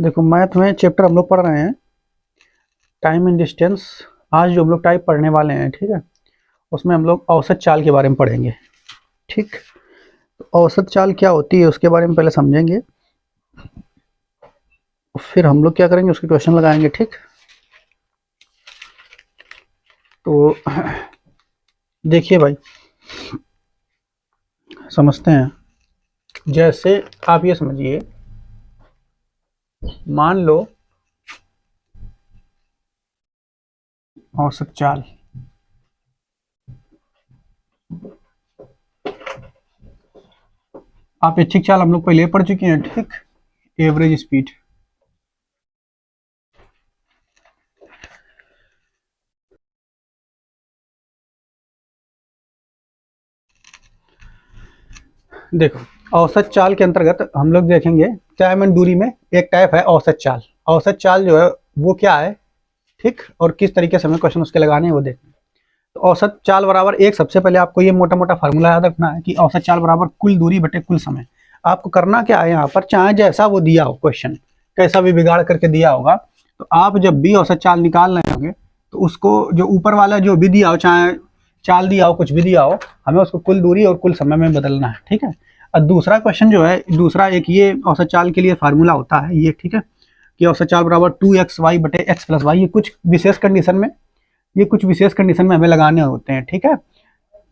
देखो मैथ में चैप्टर हम लोग पढ़ रहे हैं टाइम एंड डिस्टेंस। आज जो हम लोग टाइप पढ़ने वाले हैं, ठीक है, उसमें हम लोग औसत चाल के बारे में पढ़ेंगे। ठीक, तो औसत चाल क्या होती है उसके बारे में पहले समझेंगे, फिर हम लोग क्या करेंगे उसके क्वेश्चन लगाएंगे। ठीक, तो देखिए भाई, समझते हैं। जैसे आप ये समझिए, मान लो औसत चाल, आप इच्छिक चाल हम लोग पहले पढ़ चुके हैं। ठीक, एवरेज स्पीड। देखो, औसत चाल के अंतर्गत हम लोग देखेंगे टाइम एंड दूरी में एक टाइप है औसत चाल। औसत चाल जो है वो क्या है, ठीक, और किस तरीके से हमें क्वेश्चन उसके लगाने हैं वो देखना। तो औसत चाल बराबर एक, सबसे पहले आपको ये मोटा मोटा फार्मूला याद रखना है कि औसत चाल बराबर कुल दूरी बटे कुल समय। आपको करना क्या है यहाँ पर, चाहे जैसा वो दिया हो क्वेश्चन, कैसा भी बिगाड़ करके दिया होगा, तो आप जब भी औसत चाल निकाल रहे होंगे तो उसको जो ऊपर वाला जो भी दिया हो, चाहे चाल दिया हो कुछ भी दिया हो, हमें उसको कुल दूरी और कुल समय में बदलना है। ठीक है, और दूसरा क्वेश्चन जो है, दूसरा एक ये औसत चाल के लिए फार्मूला होता है ये, ठीक है, कि औसत चाल बराबर 2xy बटे x प्लस वाई। ये कुछ विशेष कंडीशन में हमें लगाने होते हैं। ठीक है,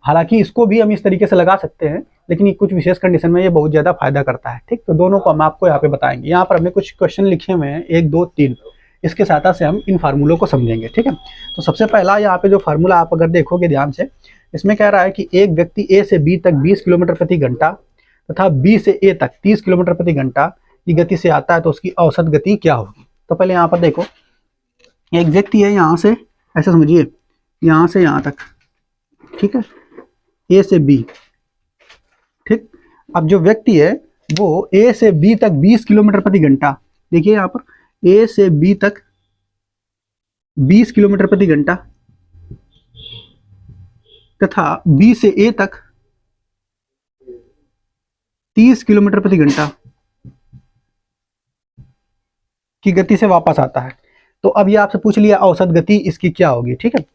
हालांकि इसको भी हम इस तरीके से लगा सकते हैं, लेकिन ये कुछ विशेष कंडीशन में ये बहुत ज्यादा फायदा करता है। ठीक, तो दोनों को हम आपको यहाँ पे बताएंगे। यहाँ पर हमने कुछ क्वेश्चन लिखे हुए हैं, 1 2 3, इसके सहायता से हम इन फार्मूलों को समझेंगे। ठीक है, तो सबसे पहला यहाँ पे जो फार्मूला आप अगर देखोगे ध्यान से, इसमें कह रहा है कि एक व्यक्ति ए से बी तक 20 किलोमीटर प्रति घंटा तथा बी से ए तक 30 किलोमीटर प्रति घंटा की गति से आता है, तो उसकी औसत गति क्या होगी। तो पहले यहाँ पर देखो, एक व्यक्ति है, यहाँ से ऐसे समझिए, यहाँ से यहाँ तक, ठीक है, ए से बी। ठीक, अब जो व्यक्ति है वो ए से बी तक 20 किलोमीटर प्रति घंटा, देखिए यहाँ पर ए से बी तक 20 किलोमीटर प्रति घंटा तथा बी से ए तक 30 किलोमीटर प्रति घंटा की गति से वापस आता है। तो अब ये आपसे पूछ लिया औसत गति इसकी क्या होगी। ठीक है,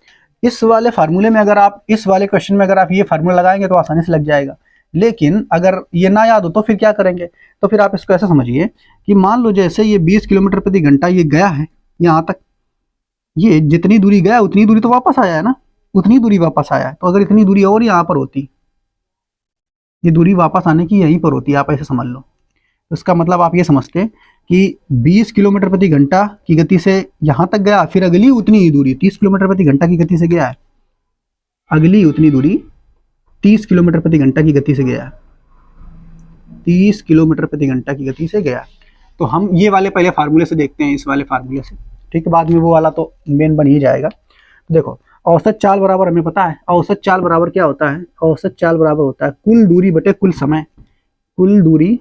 इस वाले फार्मूले में अगर आप, इस वाले क्वेश्चन में अगर आप ये फार्मूला लगाएंगे तो आसानी से लग जाएगा, लेकिन अगर ये ना याद हो तो फिर क्या करेंगे। तो फिर आप इसको ऐसा समझिए कि मान लो जैसे ये 20 किलोमीटर प्रति घंटा ये गया है यहाँ तक, ये जितनी दूरी गया उतनी दूरी तो वापस आया है ना, उतनी दूरी वापस आया है। तो अगर इतनी दूरी और यहाँ पर होती, ये दूरी वापस आने की यहीं पर होती, आप ऐसे समझ लो। तो इसका मतलब आप ये समझते कि 20 किलोमीटर प्रति घंटा की गति से यहाँ तक गया, फिर अगली उतनी ही दूरी 30 किलोमीटर प्रति घंटा की गति से गया है, अगली उतनी दूरी 30 किलोमीटर प्रति घंटा की गति से गया, 30 किलोमीटर प्रति घंटा की गति से गया। तो हम ये वाले पहले फार्मूले से देखते हैं, इस वाले फार्मूले से। ठीक है, बाद में वो वाला तो मेन बन ही जाएगा। देखो, औसत चाल बराबर हमें पता है, औसत चाल बराबर क्या होता है, औसत चाल बराबर होता है कुल दूरी बटे कुल समय, कुल दूरी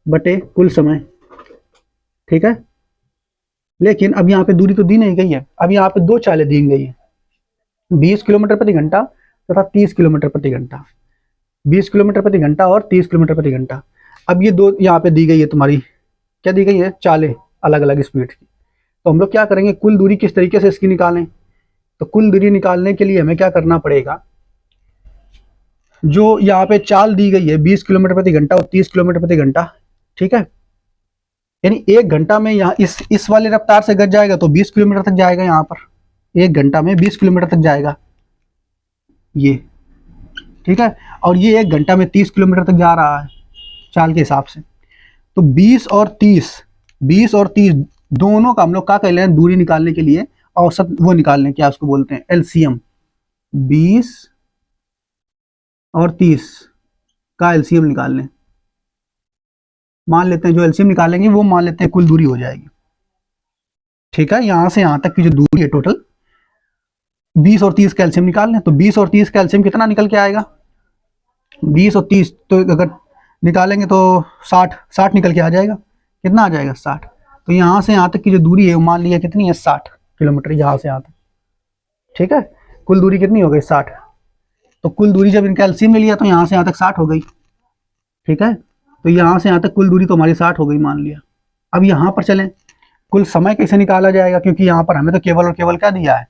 बटे कुल समय। ठीक है, लेकिन अब यहाँ पे दूरी तो दी नहीं गई है, अब यहाँ पे दो चालें दी गई है, 20 किलोमीटर प्रति घंटा तथा 30 किलोमीटर प्रति घंटा, 20 किलोमीटर प्रति घंटा और 30 किलोमीटर प्रति घंटा। अब ये दो यहाँ पे दी गई है, तुम्हारी क्या दी गई है, चालें अलग अलग स्पीड की। तो हम लोग क्या करेंगे, कुल दूरी किस तरीके से इसकी निकालें। तो कुल दूरी निकालने के लिए हमें क्या करना पड़ेगा, जो यहाँ पे चाल दी गई है 20 किलोमीटर प्रति घंटा और 30 किलोमीटर प्रति घंटा, ठीक है, यानी 1 घंटा में यहाँ इस वाले रफ्तार से गज जाएगा तो 20 किलोमीटर तक जाएगा, यहाँ पर 1 घंटा में 20 किलोमीटर तक जाएगा ये। ठीक है, और ये 1 घंटा में 30 किलोमीटर तक जा रहा है चाल के हिसाब से। तो 20 और 30 दोनों का हम लोग क्या कर ले हैं, दूरी निकालने के लिए औसत वो निकालने, क्या उसको बोलते हैं, एलसीएम। 20 और 30 का एलसीएम निकाल लें, मान लेते हैं जो एलसीएम निकालेंगे वो मान लेते हैं कुल दूरी हो जाएगी। ठीक है, यहां से यहां तक की जो दूरी है टोटल 20 और 30 का एलसीएम निकाल लें, तो 20 और 30 का एलसीएम कितना निकल के आएगा, 20 और 30 तो अगर निकालेंगे तो 60 निकल के आ जाएगा। कितना आ जाएगा, 60। तो यहाँ से यहाँ तक की जो दूरी है वो मान लिया कितनी है, 60 किलोमीटर यहाँ से यहाँ तक। ठीक है, कुल दूरी कितनी हो गई, 60। तो कुल दूरी जब इनका एलसीएम ले लिया तो यहाँ से यहाँ तक 60 हो गई। ठीक है, तो तो यहाँ से यहाँ तक कुल दूरी तो हमारी 60 हो गई मान लिया। अब यहाँ पर चलें, कुल समय कैसे निकाला जाएगा, क्योंकि यहाँ पर हमें तो केवल और केवल क्या दिया है,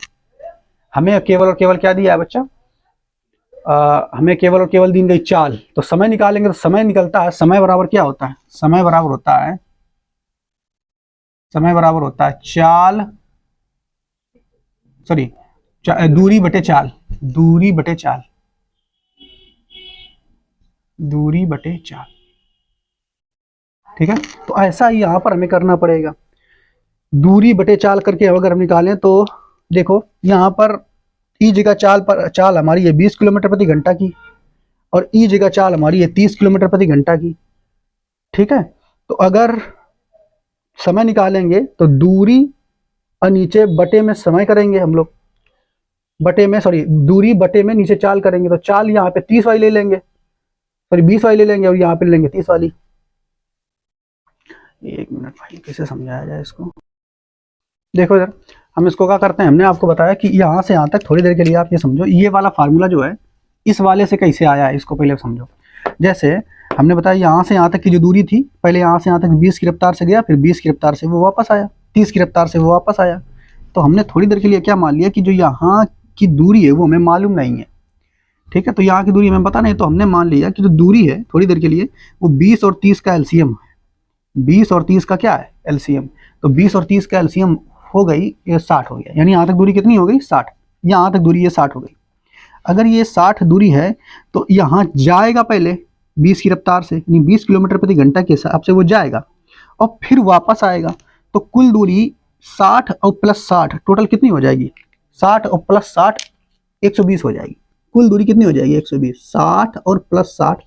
हमें केवल और केवल क्या दिया है बच्चा, हमें केवल और केवल दी गई चाल। तो समय निकालेंगे तो समय निकलता है, समय बराबर क्या होता है, समय बराबर होता है, समय बराबर होता है चाल, सॉरी दूरी बटे चाल, दूरी बटे चाल, दूरी बटे चाल। ठीक है, तो ऐसा ही यहां पर हमें करना पड़ेगा, दूरी बटे चाल करके अगर हम निकालें तो देखो यहां पर ई जगह चाल हमारी है 20 किलोमीटर प्रति घंटा की, और ई जगह चाल हमारी है 30 किलोमीटर प्रति घंटा की। ठीक है, तो अगर समय निकालेंगे तो दूरी और नीचे बटे में समय करेंगे हम लोग, बटे में सॉरी दूरी बटे में नीचे चाल करेंगे, तो चाल यहाँ पे 30 वाली ले लेंगे, सॉरी 20 वाली ले लेंगे, और यहाँ पे ले लेंगे 30 वाली। एक मिनट भाई, कैसे समझाया जाए इसको। देखो इधर हम इसको क्या करते हैं, हमने आपको बताया कि यहाँ से यहाँ तक थोड़ी देर के लिए आप ये समझो, ये वाला फार्मूला जो है इस वाले से कैसे आया है इसको पहले समझो। जैसे हमने बताया यहाँ से यहाँ तक की जो दूरी थी, पहले यहाँ से यहाँ तक 20 की रफ्तार से गया, फिर 20 की रफ्तार से वो वापस आया, 30 की रफ्तार से वो वापस आया। तो हमने थोड़ी देर के लिए क्या मान लिया कि जो यहाँ की दूरी है वो हमें मालूम नहीं है। ठीक है, तो यहाँ की दूरी हमें पता नहीं, तो हमने मान लिया कि जो दूरी है थोड़ी देर के लिए वो 20 और 30 का एलसीएम है। 20 और 30 का क्या है एलसीएम, तो 20 और 30 का एलसीएम हो गई, ये 60 हो गया, यानी यहाँ तक दूरी कितनी हो गई 60, यहाँ तक दूरी ये 60 हो गई। अगर ये 60 दूरी है तो यहाँ जाएगा पहले 20 की रफ्तार से, यानी 20 किलोमीटर प्रति घंटा के हिसाब से वो जाएगा और फिर वापस आएगा। तो कुल दूरी 60 और प्लस 60 टोटल कितनी हो जाएगी, 60 और प्लस 60 120 हो जाएगी। कुल दूरी कितनी हो जाएगी 120, 60 और प्लस 60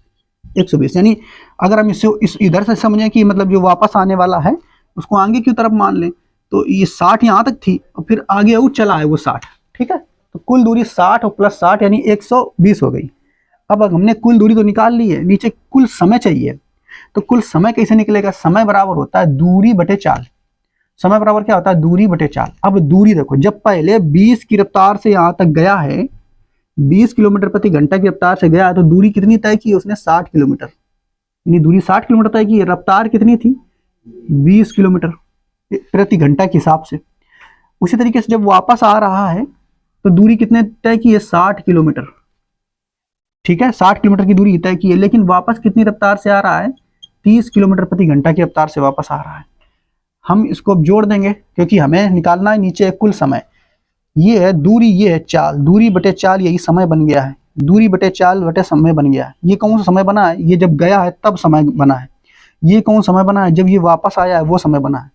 120। यानी अगर हम इस इधर से समझें कि मतलब जो वापस आने वाला है उसको आगे की तरफ मान लें, तो ये 60 यहाँ तक थी और फिर आगे और चला है वो 60। ठीक है, तो कुल दूरी 60 और प्लस 60 यानी 120 हो गई। अब हमने कुल दूरी तो निकाल ली है, नीचे कुल समय चाहिए। तो कुल समय कैसे निकलेगा, समय बराबर होता है दूरी बटे चाल। समय बराबर क्या होता है, दूरी बटे चाल। अब दूरी देखो, जब पहले 20 की रफ्तार से यहाँ तक गया है, 20 किलोमीटर प्रति घंटा की रफ्तार से गया है, तो दूरी कितनी तय की उसने 60 किलोमीटर, यानी दूरी 60 किलोमीटर तय की। रफ्तार कितनी थी 20 किलोमीटर प्रति घंटा के हिसाब से। उसी तरीके से जब वापस आ रहा है तो दूरी कितने तय की है 60 किलोमीटर। ठीक है, 60 किलोमीटर की दूरी तय की है, लेकिन वापस कितनी रफ्तार से आ रहा है 30 किलोमीटर प्रति घंटा की रफ्तार से वापस आ रहा है। हम इसको अब जोड़ देंगे क्योंकि हमें निकालना है नीचे कुल समय। ये है दूरी, ये है चाल, दूरी बटे चाल यही समय बन गया है, दूरी बटे चाल बटे समय बन गया है। ये कौन सा समय बना है, ये जब गया है तब समय बना है। ये कौन समय बना है, जब ये वापस आया है वो समय बना है।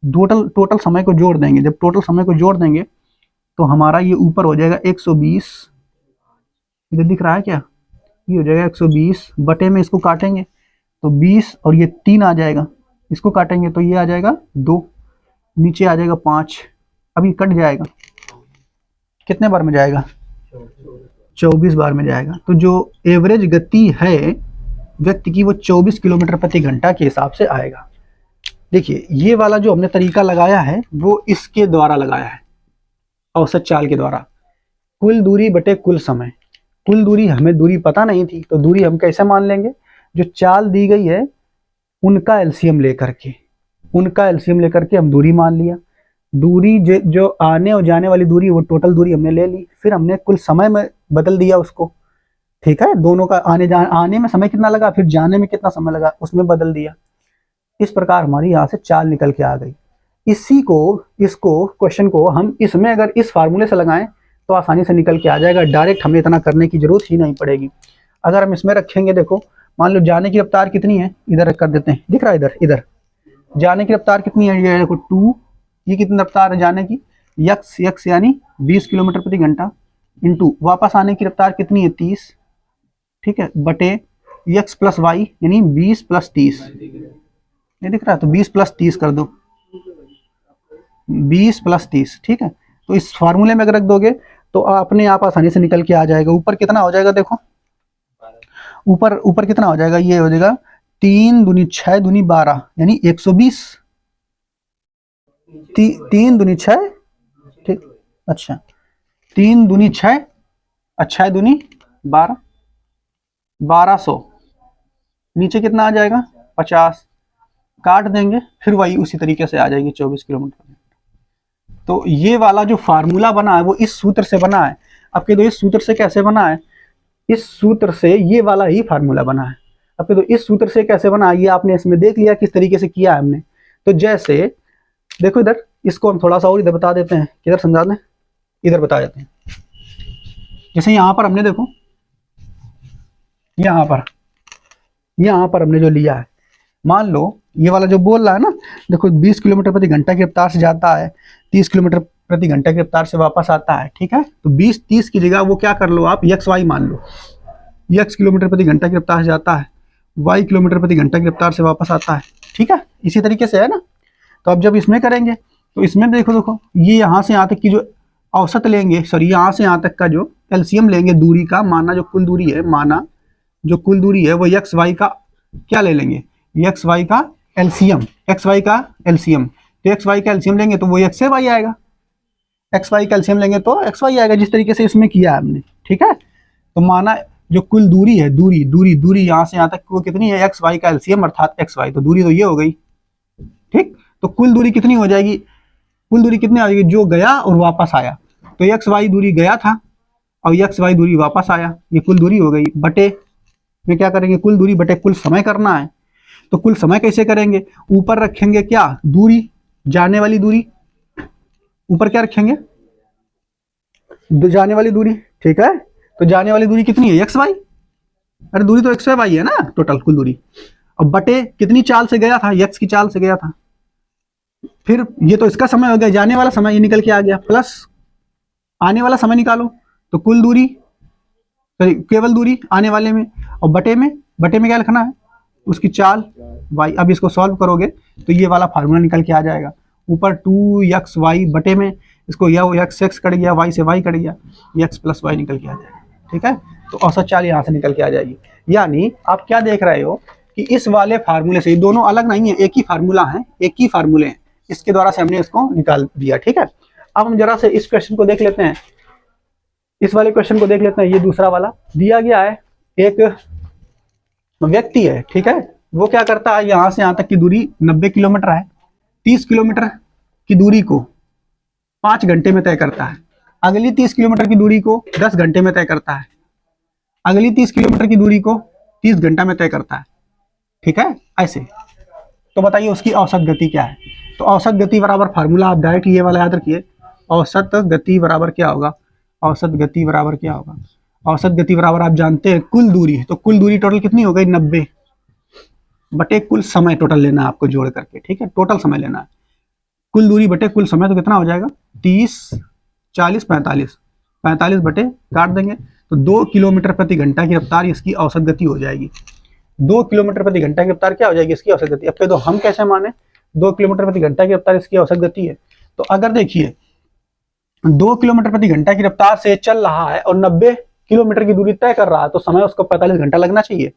टोटल समय को जोड़ देंगे, जब टोटल समय को जोड़ देंगे तो हमारा ये ऊपर हो जाएगा 120, इधर दिख रहा है क्या, ये हो जाएगा 120 बटे में इसको काटेंगे तो 20 और ये 3 आ जाएगा, इसको काटेंगे तो ये आ जाएगा 2, नीचे आ जाएगा 5, अभी कट जाएगा, कितने बार में जाएगा 24 बार में जाएगा। तो जो एवरेज गति है व्यक्ति की वो 24 किलोमीटर प्रति घंटा के हिसाब से आएगा। देखिए ये वाला जो हमने तरीका लगाया है वो इसके द्वारा लगाया है, औसत चाल के द्वारा। कुल दूरी बटे कुल समय, कुल दूरी हमें दूरी पता नहीं थी तो दूरी हम कैसे मान लेंगे, जो चाल दी गई है उनका एलसीएम लेकर के, उनका एलसीएम लेकर के हम दूरी मान लिया। दूरी जो आने और जाने वाली दूरी वो टोटल दूरी हमने ले ली, फिर हमने कुल समय में बदल दिया उसको। ठीक है, दोनों का आने में समय कितना लगा, फिर जाने में कितना समय लगा उसमें बदल दिया। इस प्रकार हमारी यहाँ से चाल निकल के आ गई। इसको क्वेश्चन को हम इसमें अगर इस फार्मूले से लगाएं तो आसानी से निकल के आ जाएगा, डायरेक्ट हमें इतना करने की जरूरत ही नहीं पड़ेगी। अगर हम इसमें रखेंगे, देखो मान लो जाने की रफ्तार कितनी है, इधर कर देते हैं, दिख रहा है इधर जाने की रफ्तार कितनी है, ये देखो 2, ये कितनी रफ्तार है जाने की, यक्स यानी 20 किलोमीटर प्रति घंटा, इंटू वापस आने की रफ्तार कितनी है 30, ठीक है, बटे यक्स प्लस वाई यानी 20 प्लस 30, ये दिख रहा है, तो 20 प्लस 30 कर दो, 20 प्लस 30। ठीक है, तो इस फार्मूले में अगर रख दोगे तो अपने आप आसानी से निकल के आ जाएगा। ऊपर कितना हो जाएगा, देखो ऊपर कितना हो जाएगा, ये हो जाएगा 3 दूनी 6 दूनी 12 यानी 120, 3 दूनी 6, ठीक, अच्छा 3 दूनी 6 और 6 दूनी 12, 1200, नीचे कितना आ जाएगा 50 काट देंगे, फिर वही उसी तरीके से आ जाएगी 24 किलोमीटर। तो ये वाला जो फार्मूला बना है वो इस सूत्र से बना है। अब कह दो इस सूत्र से कैसे बना है, इस सूत्र से ये वाला ही फार्मूला बना है। अब कह दो इस सूत्र से कैसे बना, ये आपने इसमें देख लिया किस तरीके से किया है हमने। तो जैसे देखो इधर, इसको हम थोड़ा सा और इधर बता देते हैं, किधर समझा दें, इधर बता देते हैं। जैसे यहाँ पर हमने देखो, यहाँ पर हमने जो लिया है, मान लो ये वाला जो बोल रहा है ना, देखो 20 किलोमीटर प्रति घंटा की रफ्तार से जाता है, 30 किलोमीटर प्रति घंटा की रफ्तार से वापस आता है, ठीक है। तो 20-30 की जगह वो क्या कर लो आप, एक्स वाई मान लो। एक्स किलोमीटर प्रति घंटा की रफ्तार से जाता है, वाई किलोमीटर प्रति घंटा की रफ्तार से वापस आता है, ठीक है। इसी तरीके से है ना। तो अब जब इसमें करेंगे तो इसमें देखो ये यहाँ से यहाँ तक की जो औसत लेंगे, सॉरी यहाँ से यहाँ तक का जो एलसीएम लेंगे दूरी का, माना जो कुल दूरी है, माना जो कुल दूरी है वो एक्स वाई का क्या ले लेंगे, एक्स वाई का एलसीएम, एक्स वाई का एलसीएम। तो एक्स वाई का एलसीएम लेंगे तो वो एक्स से वाई आएगा, एक्स वाई का एलसीएम लेंगे तो एक्स वाई आएगा, जिस तरीके से इसमें किया है हमने, ठीक है। तो माना जो कुल दूरी है, दूरी यहाँ से यहाँ तक वो कितनी है, एक्स वाई का एलसीएम अर्थात एक्स वाई। तो दूरी तो ये हो गई, ठीक। तो कुल दूरी कितनी हो जाएगी, कुल दूरी कितनी आ जाएगी, जो गया और वापस आया। तो एक्स वाई दूरी गया था और एक्स वाई दूरी वापस आया, ये कुल दूरी हो गई। बटे में क्या करेंगे, कुल दूरी बटे कुल समय करना है। तो कुल समय कैसे करेंगे, ऊपर रखेंगे क्या, दूरी, जाने वाली दूरी, ऊपर क्या रखेंगे, जाने वाली दूरी, ठीक है। तो जाने वाली दूरी कितनी है, एक्स वाई, अरे दूरी तो एक्स वाई है ना टोटल कुल दूरी। अब बटे कितनी चाल से गया था, एक्स की चाल से गया था। फिर ये तो इसका समय हो गया, जाने वाला समय ये निकल के आ गया, प्लस आने वाला समय निकालो। तो कुल दूरी, केवल दूरी आने वाले में, और बटे में क्या लिखना है, उसकी चाल y। अब इसको सॉल्व करोगे तो ये वाला फार्मूला निकल के आ जाएगा। ऊपर 2xy बटे में इसको या x कट गया, y से y कट गया, x प्लस वाई निकल के आ जाएगा, ठीक है। तो औसत चाल यहाँ से निकल के आ जाएगी। यानी आप क्या देख रहे हो कि इस वाले फार्मूले से, दोनों अलग नहीं है, एक ही फार्मूला है, एक ही फार्मूले हैं, इसके द्वारा से हमने इसको निकाल दिया, ठीक है। अब हम जरा से इस क्वेश्चन को देख लेते हैं, इस वाले क्वेश्चन को देख लेते हैं। ये दूसरा वाला दिया गया है, एक व्यक्ति है, ठीक है। वो क्या करता है, यहां से यहां तक की दूरी 90 किलोमीटर है, 30 किलोमीटर की दूरी को 5 घंटे में तय करता है, अगली 30 किलोमीटर की दूरी को 10 घंटे में तय करता है, अगली 30 किलोमीटर की दूरी को 30 घंटा में तय करता है, ठीक है, ऐसे। तो बताइए उसकी औसत गति क्या है। तो औसत गति बराबर फार्मूला आप डायरेक्ट ये वाला याद रखिए, औसत गति बराबर क्या होगा, औसत गति बराबर क्या होगा, औसत गति बराबर आप जानते हैं कुल दूरी। तो कुल दूरी टोटल कितनी हो गई, 90 बटे कुल समय टोटल लेना है आपको जोड़ करके, ठीक है, टोटल समय लेना है। कुल दूरी बटे कुल समय तो कितना हो जाएगा, 30, 40, 45, 45 बटे काट देंगे तो 2 किलोमीटर प्रति घंटा की रफ्तार इसकी औसत गति हो जाएगी। 2 किलोमीटर प्रति घंटा की रफ्तार क्या हो जाएगी, इसकी औसत गति। अब तो हम कैसे माने 2 किलोमीटर प्रति घंटा की रफ्तार इसकी औसत गति है। तो अगर देखिए 2 किलोमीटर प्रति घंटा की रफ्तार से चल रहा है और 90 किलोमीटर की दूरी तय कर रहा है, तो समय उसको 45 घंटा लगना चाहिए,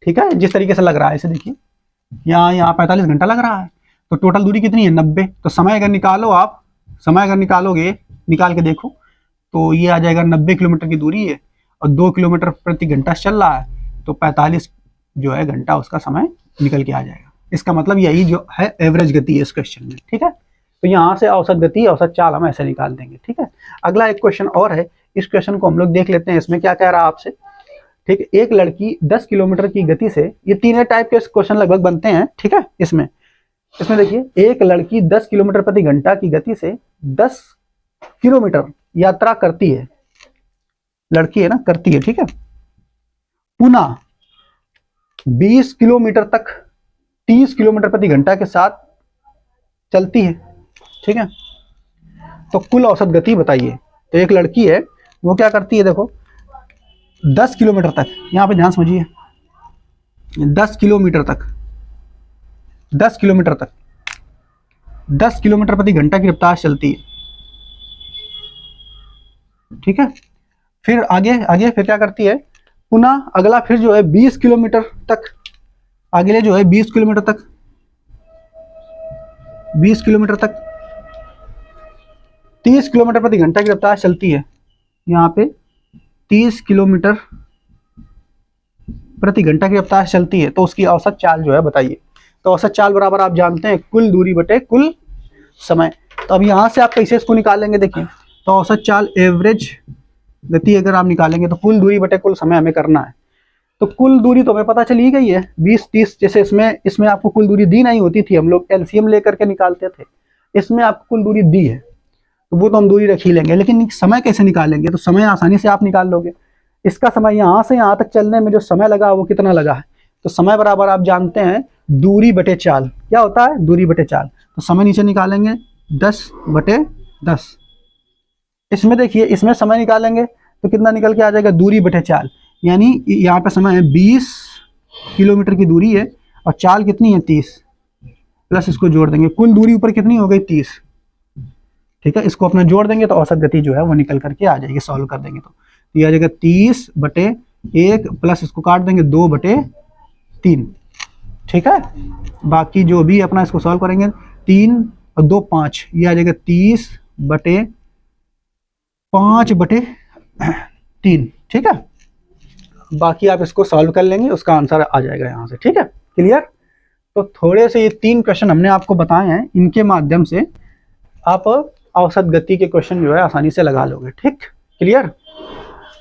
ठीक है, जिस तरीके से लग रहा है। इसे देखिए यहाँ 45 घंटा लग रहा है, तो टोटल दूरी कितनी है, 90। तो समय अगर निकालो आप, समय अगर निकालोगे, निकाल के देखो तो ये आ जाएगा 90 किलोमीटर की दूरी है और 2 किलोमीटर प्रति घंटा चल रहा है, तो 45 जो है घंटा उसका समय निकल के आ जाएगा। इसका मतलब यही जो है एवरेज गति है इस क्वेश्चन में, ठीक है। तो यहाँ से औसत गति, औसत चाल हम ऐसे निकाल देंगे, ठीक है। अगला एक क्वेश्चन और है, इस क्वेश्चन को हम लोग देख लेते हैं। इसमें क्या कह रहा है आपसे, ठीक है, एक लड़की 10 किलोमीटर की गति से, ये तीन टाइप के क्वेश्चन लगभग बनते हैं, ठीक है। इसमें देखिए, एक लड़की 10 किलोमीटर प्रति घंटा की गति से 10 किलोमीटर यात्रा करती है, लड़की है ना, करती है, ठीक है। पुनः 20 किलोमीटर तक 30 किलोमीटर प्रति घंटा के साथ चलती है, ठीक है। तो कुल औसत गति बताइए। तो एक लड़की है, वो क्या करती है, देखो 10 किलोमीटर तक, यहां पे ध्यान समझिए, 10 किलोमीटर तक 10 किलोमीटर तक 10 किलोमीटर प्रति घंटा की रफ्तार चलती है, ठीक है। फिर आगे फिर क्या करती है, पुनः अगला फिर जो है 20 किलोमीटर तक, अगले जो है 20 किलोमीटर तक 30 किलोमीटर प्रति घंटा की रफ्तार चलती है। यहाँ पे 30 किलोमीटर प्रति घंटा की रफ्तार से चलती है तो उसकी औसत चाल जो है बताइए। तो औसत चाल बराबर आप जानते हैं कुल दूरी बटे कुल समय। तो अब यहाँ से आप कैसे इसको निकालेंगे, देखिए तो औसत चाल एवरेज गति अगर आप निकालेंगे तो कुल दूरी बटे कुल समय हमें करना है। तो कुल दूरी तो हमें पता चल ही गई है 20-30, जैसे इसमें आपको कुल दूरी दी नहीं होती थी, हम लोग एलसीएम लेकर के निकालते थे। इसमें आपको कुल दूरी दी है तो वो तो हम दूरी रख ही लेंगे, लेकिन समय कैसे निकालेंगे? तो समय आसानी से आप निकाल लोगे। इसका समय यहाँ से यहाँ तक चलने में जो समय लगा वो कितना लगा है, तो समय बराबर आप जानते हैं दूरी बटे चाल। क्या होता है? दूरी बटे चाल। तो समय नीचे निकालेंगे 10/10। इसमें देखिए इसमें समय निकालेंगे तो कितना निकल के आ जाएगा? दूरी बटे चाल। यानी यहाँ पे समय है 20 किलोमीटर की दूरी है और चाल कितनी है? 30, प्लस इसको जोड़ देंगे, कुल दूरी ऊपर कितनी हो गई? 30। ठीक है, इसको अपना जोड़ देंगे तो औसत गति जो है वो निकल करके आ जाएगी, सॉल्व कर देंगे तो ये आ जाएगा 30/1 प्लस इसको काट देंगे 2/3। ठीक है, बाकी जो भी अपना इसको सॉल्व करेंगे 3 और 2 5, ये आ जाएगा 30/5/3। ठीक है, बाकी आप इसको सॉल्व कर लेंगे, उसका आंसर आ जाएगा यहाँ से। ठीक है, क्लियर? तो थोड़े से ये 3 क्वेश्चन हमने आपको बताए हैं, इनके माध्यम से आप औसत गति के क्वेश्चन जो है आसानी से लगा लोगे। ठीक, क्लियर?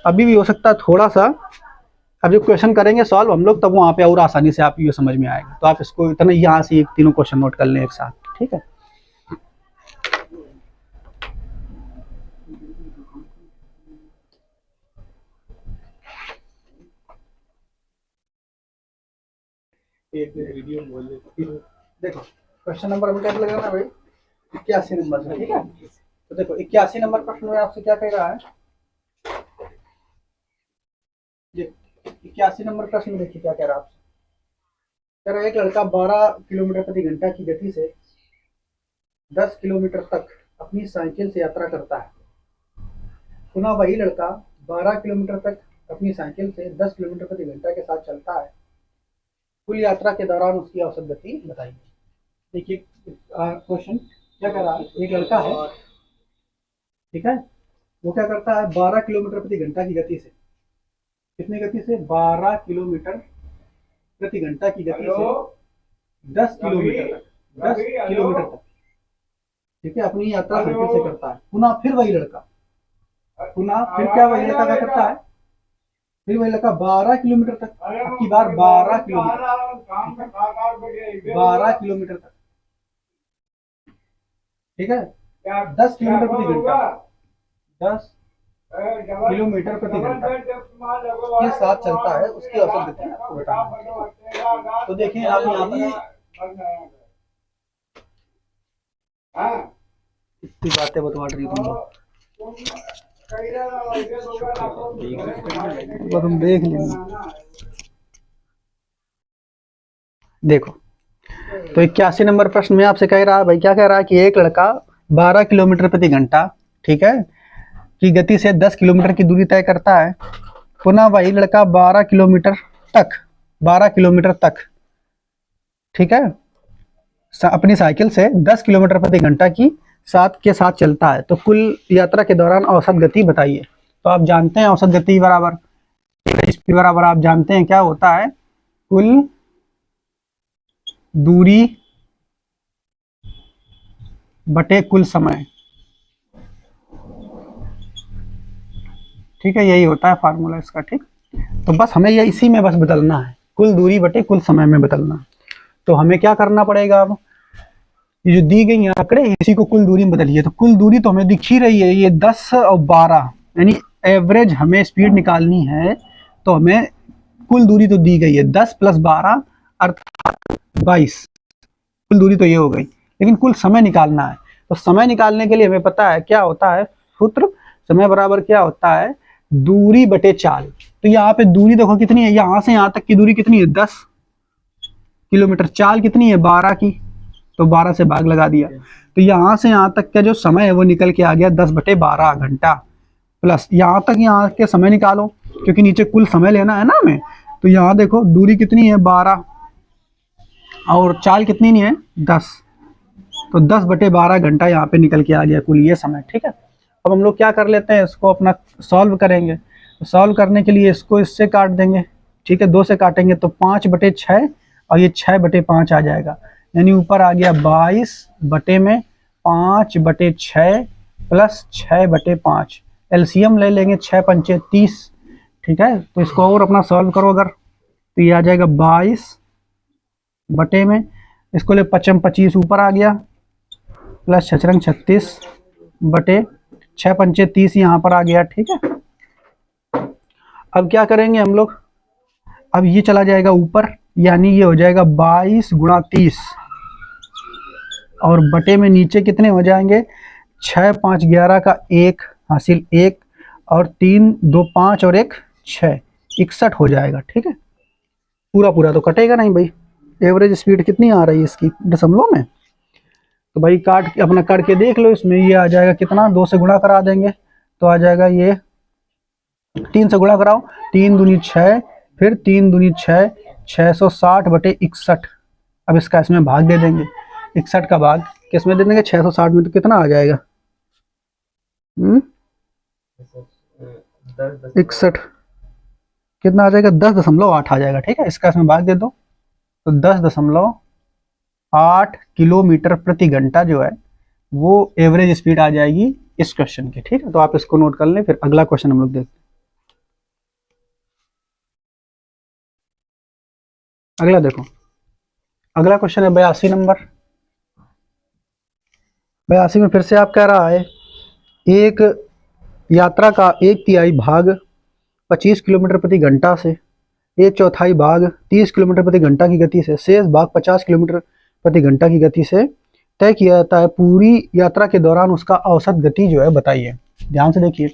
अभी भी हो सकता है थोड़ा सा, अब जब क्वेश्चन करेंगे सॉल्व हम लोग तब वहाँ पे और आसानी से आप ये समझ में आएगा। तो आप इसको इतना यहाँ से एक तीनों क्वेश्चन नोट कर लें एक साथ। ठीक है, देखो क्वेश्चन नंबर हमें कैसे लगाना भाई? 81 नंबर से। ठीक है, तो देखो 81 नंबर प्रश्न में आपसे क्या कह रहा है? 81 नंबर प्रश्न में देखिए क्या कह रहा है आपसे। कह रहा है एक लड़का 12 किलोमीटर प्रति घंटा की गति से 10 किलोमीटर तक अपनी साइकिल से यात्रा करता है। पुनः वही लड़का 12 किलोमीटर तक अपनी साइकिल से 10 किलोमीटर प्रति घंटा के साथ चलता है। कुल यात्रा के दौरान उसकी औसत गति बताइए। देखिए क्वेश्चन क्या कह रहा है, एक लड़का है, ठीक है, वो क्या करता है 12 किलोमीटर प्रति घंटा की गति से, कितनी गति से? 12 किलोमीटर प्रति घंटा की गति से 10 किलोमीटर तक, ठीक है, अपनी यात्रा साइकिल से करता है। पुनः फिर वही लड़का, फिर क्या वही लड़का क्या करता है? फिर वही लड़का 12 किलोमीटर तक, अब की बार 12 किलोमीटर तक, ठीक है, 10 किलोमीटर प्रति घंटा, 10 किलोमीटर प्रति घंटा के साथ चलता है, उसकी औसत गति आपको बताना। तो देखिए आप यहाँ पर इतनी बातें बतवा रही तुम लोग, तुम देख लेंगे। देखो तो 81 नंबर प्रश्न में आपसे कह रहा है भाई, क्या कह रहा है कि एक लड़का 12 किलोमीटर प्रति घंटा, ठीक है, की गति से 10 किलोमीटर की दूरी तय करता है। पुनः वही लड़का 12 किलोमीटर तक, ठीक है, अपनी साइकिल से 10 किलोमीटर प्रति घंटा के साथ चलता है। तो कुल यात्रा के दौरान औसत गति बताइए। तो आप जानते हैं औसत गति बराबर आप जानते हैं क्या होता है? कुल दूरी बटे कुल समय। ठीक है, यही होता है फार्मूला इसका। ठीक, तो बस हमें ये इसी में बस बदलना है, कुल दूरी बटे कुल समय में बदलना। तो हमें क्या करना पड़ेगा? अब ये जो दी गई आंकड़े इसी को कुल दूरी में बदलिए। तो कुल दूरी तो हमें दिख ही रही है, ये 10 और 12, यानी एवरेज हमें स्पीड निकालनी है। तो हमें कुल दूरी तो दी गई है 10 + 12 अर्थात 22, कुल दूरी तो ये हो गई, लेकिन कुल समय निकालना है। तो समय निकालने के लिए हमें पता है क्या होता है सूत्र, समय बराबर क्या होता है? दूरी बटे चाल। तो यहाँ पे दूरी देखो कितनी है, यहाँ से यहाँ तक की दूरी कितनी है? 10 किलोमीटर। चाल कितनी है? 12 की, तो 12 से भाग लगा दिया। तो यहाँ से यहाँ तक का जो समय है वो निकल के आ गया 10/12 घंटा, प्लस यहाँ तक यहाँ के समय निकालो क्योंकि नीचे कुल समय लेना है ना हमें। तो यहाँ देखो दूरी कितनी है? 12 और चाल कितनी नहीं है? 10, तो 10/12 घंटा यहाँ पे निकल के आ गया कुल ये समय। ठीक है, अब हम लोग क्या कर लेते हैं, इसको अपना सॉल्व करेंगे। तो सॉल्व करने के लिए इसको इससे काट देंगे। ठीक है, 2 से काटेंगे तो 5/6 और ये 6/5 आ जाएगा, यानी ऊपर आ गया 22/5/6 प्लस 6/5। एलसीएम ले लेंगे, 6 पंचे 30, ठीक है। तो इसको और अपना सॉल्व करो अगर, तो ये आ जाएगा 22 में, इसको ले 25 ऊपर आ गया, प्लस 6 36/6 पंचे 30 यहाँ पर आ गया, ठीक है। अब क्या करेंगे हम लोग, अब ये चला जाएगा ऊपर, यानी ये हो जाएगा 22 गुणा 30, और बटे में नीचे कितने हो जाएंगे, 6 5 11 का 1 हासिल 1, और 3 2 5 और 1 6, 61 हो जाएगा, ठीक है। पूरा पूरा तो कटेगा नहीं भाई। एवरेज स्पीड कितनी आ रही है इसकी दशमलव में, तो भाई काट अपना करके देख लो, इसमें ये आ जाएगा कितना, 2 से गुणा करा देंगे तो आ जाएगा ये, 3 से गुणा कराओ, 3 दूनी 6, फिर 3 दूनी 6, 660/61। अब इसका इसमें भाग दे देंगे, 61 का भाग किस में दे देंगे, 660 में, तो कितना आ जाएगा 61, कितना आ जाएगा 10.8 आ जाएगा, ठीक है। इसका इसमें भाग दे दो तो 10.8 किलोमीटर प्रति घंटा जो है वो एवरेज स्पीड आ जाएगी इस क्वेश्चन की, ठीक है। तो आप इसको नोट कर लें, फिर अगला क्वेश्चन हम लोग देखते हैं। अगला देखो, अगला क्वेश्चन है 82 नंबर। 82 में फिर से आप कह रहा है एक यात्रा का 1/3 भाग 25 किलोमीटर प्रति घंटा से, 1/4 भाग 30 किलोमीटर प्रति घंटा की गति से, शेष भाग 50 किलोमीटर प्रति घंटा की गति से तय किया जाता है। पूरी यात्रा के दौरान उसका औसत गति जो है बताइए। ध्यान से देखिए,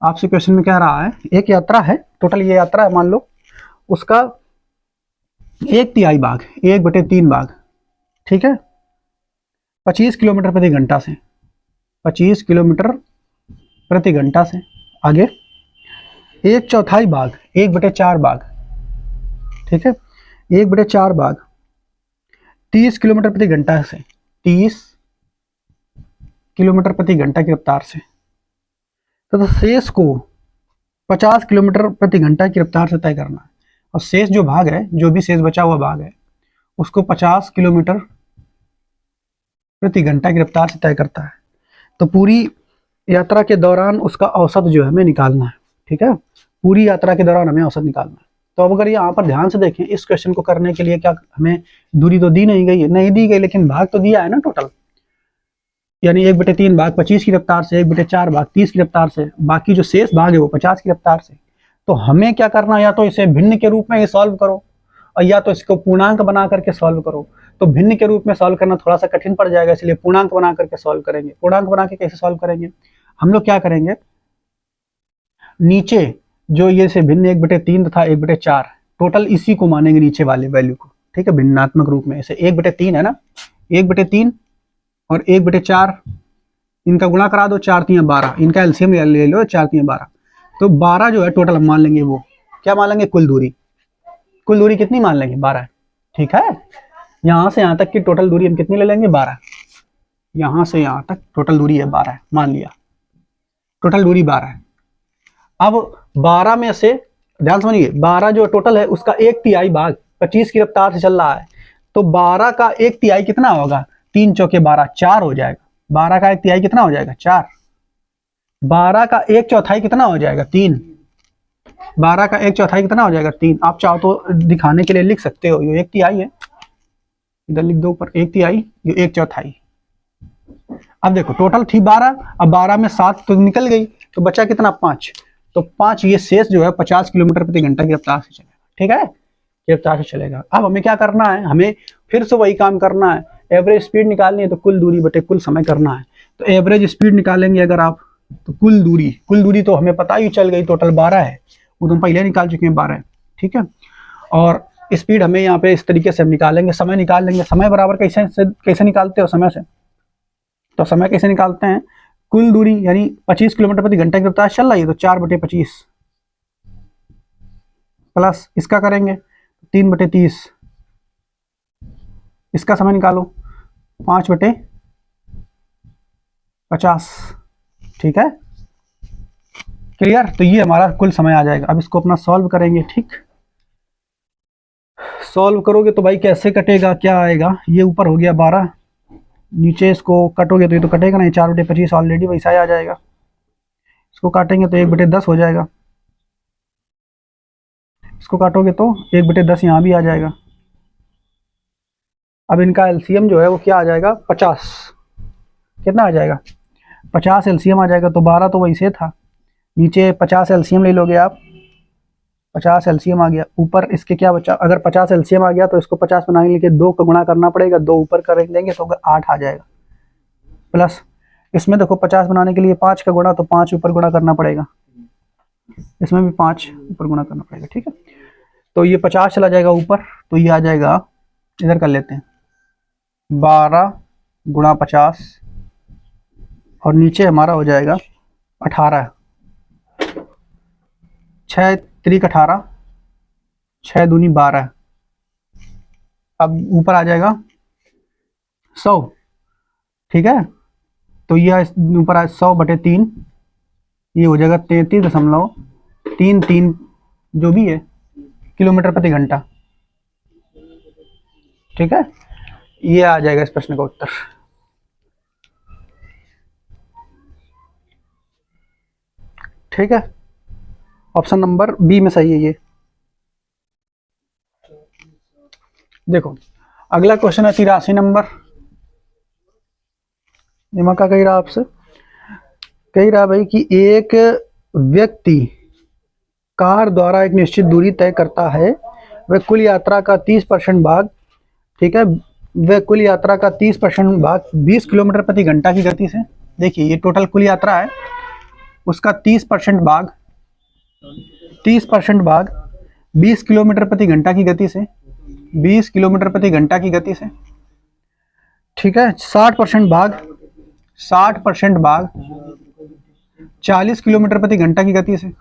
आपसे क्वेश्चन में कह रहा है एक यात्रा है, टोटल ये यात्रा है मान लो, उसका 1/3 भाग 1/3 भाग, ठीक है, 25 किलोमीटर प्रति घंटा से, 25 किलोमीटर प्रति घंटा से, आगे 1/4 भाग 1/4 भाग, ठीक है, 1/4 भाग 30 किलोमीटर प्रति घंटा से, 30 किलोमीटर प्रति घंटा की रफ्तार से, तो शेष को 50 किलोमीटर प्रति घंटा की रफ्तार से तय करना है। और शेष जो भाग है, जो भी शेष बचा हुआ भाग है, उसको 50 किलोमीटर प्रति घंटा की रफ्तार से तय करता है। तो पूरी यात्रा के दौरान उसका औसत जो है हमें निकालना है, ठीक है। पूरी यात्रा के दौरान हमें औसत निकालना है। तो अब अगर यहाँ पर ध्यान से देखें, इस क्वेश्चन को करने के लिए क्या हमें दूरी तो दी नहीं गई है, नहीं दी गई, लेकिन भाग तो दिया है ना टोटल, यानी 1/3 भाग 25 की रफ्तार से, 1/4 भाग 30 की रफ्तार से, बाकी जो शेष भाग है वो 50 की रफ्तार से। तो हमें क्या करना है, या तो इसे भिन्न के रूप में ही सॉल्व करो, और या तो इसको पूर्णांक बना करके सॉल्व करो। तो भिन्न के रूप में सॉल्व करना थोड़ा सा कठिन पड़ जाएगा, इसलिए पूर्णांक बना करके सॉल्व करेंगे। पूर्णांक बना के कैसे सॉल्व करेंगे, हम लोग क्या करेंगे, नीचे जो ये से भिन्न 1/3 तथा 1/4, टोटल इसी को मानेंगे नीचे वाले वैल्यू को, ठीक है, भिन्नात्मक रूप में। ऐसे 1/3 है ना, 1/3 और 1/4, इनका गुणा करा दो, 4 3 12, इनका एलसीएम ले लो, 4 3 12, तो 12 जो है टोटल हम मान लेंगे, वो क्या मान लेंगे, कुल दूरी। कुल दूरी कितनी मान लेंगे, 12, ठीक है। यहां से यहां तक की टोटल दूरी हम कितनी ले लेंगे, 12। यहां से यहां तक टोटल दूरी है 12, मान लिया टोटल दूरी 12 है। अब 12 में से ध्यान समझिए, 12 जो टोटल है उसका 1/3 भाग 25 की रफ्तार से चल रहा है, तो 12 का 1/3 कितना होगा, 3 चौके 12, 4 हो जाएगा। 12 का 1/3 कितना हो जाएगा, 4। 12 का 1/4 कितना हो जाएगा, 3। 12 का 1/4 कितना हो जाएगा, 3। आप चाहो तो दिखाने के लिए लिख सकते हो, ये 1/3 है, इधर लिख दो ऊपर 1/3, ये 1/4। अब देखो टोटल थी 12, अब 12 में 7 तो निकल गई, तो बचा कितना, 5। तो 5 ये शेष जो है 50 किलोमीटर प्रति घंटा की रफ्तार से चलेगा, ठीक है, रफ्तार से चलेगा। अब हमें क्या करना है, हमें फिर से वही काम करना है, एवरेज स्पीड निकालनी है, तो कुल दूरी बटे कुल समय करना है। तो एवरेज स्पीड निकालेंगे अगर आप, तो कुल दूरी तो हमें पता ही चल गई, टोटल 12 है, वो तो हम पहले निकाल चुके हैं 12, ठीक है। और स्पीड हमें यहाँ पे इस तरीके से हम निकालेंगे, समय निकाल लेंगे। समय बराबर कैसे निकालते हो समय से, तो समय कैसे निकालते हैं, कुल दूरी यानी 25 किलोमीटर प्रति घंटा की रफ्तार चल रही है, तो 4/25 प्लस इसका करेंगे 3/30, इसका समय निकालो 5/50, ठीक है, क्लियर। तो ये हमारा कुल समय आ जाएगा। अब इसको अपना सॉल्व करेंगे, ठीक। सॉल्व करोगे तो भाई कैसे कटेगा, क्या आएगा, ये ऊपर हो गया 12, नीचे इसको कटोगे तो ये तो कटेगा नहीं, 4/25 ऑलरेडी वैसा ही आ जाएगा। इसको काटेंगे तो 1/10 हो जाएगा, इसको काटोगे तो 1/10 यहाँ भी आ जाएगा। अब इनका एलसीएम जो है वो क्या आ जाएगा, 50। कितना आ जाएगा, 50 एलसीएम आ जाएगा। तो 12 तो वैसे था, नीचे 50 एलसीएम ले लोगे आप, 50 एलसीएम आ गया। ऊपर इसके क्या बचा, अगर 50 एलसीएम आ गया तो इसको 50 बनाने के लिए 2 का गुणा करना पड़ेगा, 2 ऊपर कर देंगे तो 8 आ जाएगा। प्लस इसमें देखो 50 बनाने के लिए 5 का गुणा, तो 5 ऊपर गुणा करना पड़ेगा, इसमें भी 5 ऊपर गुणा करना पड़ेगा। ठीक है, तो ये 50 चला जाएगा ऊपर, तो ये आ जाएगा, इधर कर लेते हैं 12 गुणा 50, और नीचे हमारा हो जाएगा 18, 6 त्रिक 18, 6 दूनी 12। अब ऊपर आ जाएगा 100। ठीक है, तो ये ऊपर आ 100/3, ये हो जाएगा 33.33 जो भी है किलोमीटर प्रति घंटा। ठीक है, ये आ जाएगा इस प्रश्न का उत्तर। ठीक है, ऑप्शन नंबर बी में सही है ये। देखो अगला क्वेश्चन है 83 नंबर। निमा क्या कह रहा आपसे, कह रहा भाई कि एक व्यक्ति कार द्वारा एक निश्चित दूरी तय करता है, वह कुल यात्रा का 30% भाग, ठीक है, वह कुल यात्रा का 30% भाग 20 किलोमीटर प्रति घंटा की गति से, देखिए ये टोटल कुल यात्रा है, उसका 30% भाग 20 किलोमीटर प्रति घंटा की गति से, 20 किलोमीटर प्रति घंटा की गति से। ठीक है, 60% भाग 40 किलोमीटर प्रति घंटा की गति से,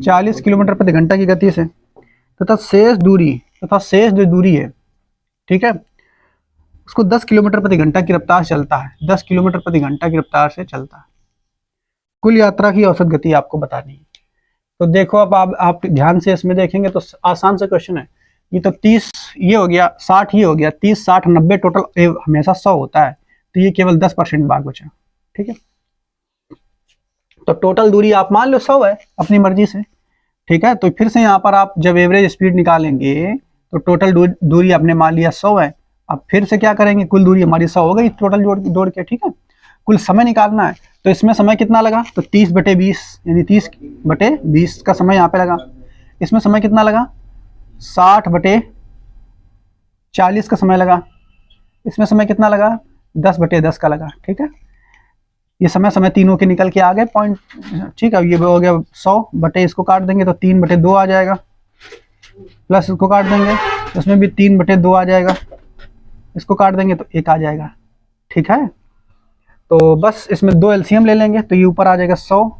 40 किलोमीटर प्रति घंटा की गति से, तथा शेष जो दूरी है, ठीक है, उसको 10 किलोमीटर प्रति घंटा की रफ्तार से चलता है, 10 किलोमीटर प्रति घंटा की रफ्तार से चलता है। कुल यात्रा की औसत गति आपको बतानी है। तो देखो अब आप ध्यान से इसमें देखेंगे तो आसान सा क्वेश्चन है। ये तो 30 ये हो गया, 60 ये हो गया, 30 60 90 टोटल हमेशा 100 होता है, तो ये केवल 10% भाग बचा। ठीक है, तो टोटल दूरी आप मान लो 100 है अपनी मर्जी से। ठीक है, तो फिर से यहाँ पर आप जब एवरेज स्पीड निकालेंगे तो टोटल दूरी आपने मान लिया 100 है। अब फिर से क्या करेंगे, कुल दूरी हमारी 100 हो गई टोटल जोड़ के। ठीक है, कुल समय निकालना है, तो इसमें समय कितना लगा, तो 30/20 यानी 30/20 का समय यहाँ पे लगा। इसमें समय कितना लगा, 60/40 का समय लगा। इसमें समय कितना लगा, 10/10 का लगा। ठीक है, ये समय तीनों के निकल के आ गए पॉइंट। ठीक है, ये हो गया 100 बटे, इसको काट देंगे तो 3/2 आ जाएगा, प्लस इसको काट देंगे उसमें भी 3/2 आ जाएगा, इसको काट देंगे तो 1 आ जाएगा। ठीक है, तो बस इसमें 2 एलसीएम ले लेंगे तो ये ऊपर आ जाएगा 100,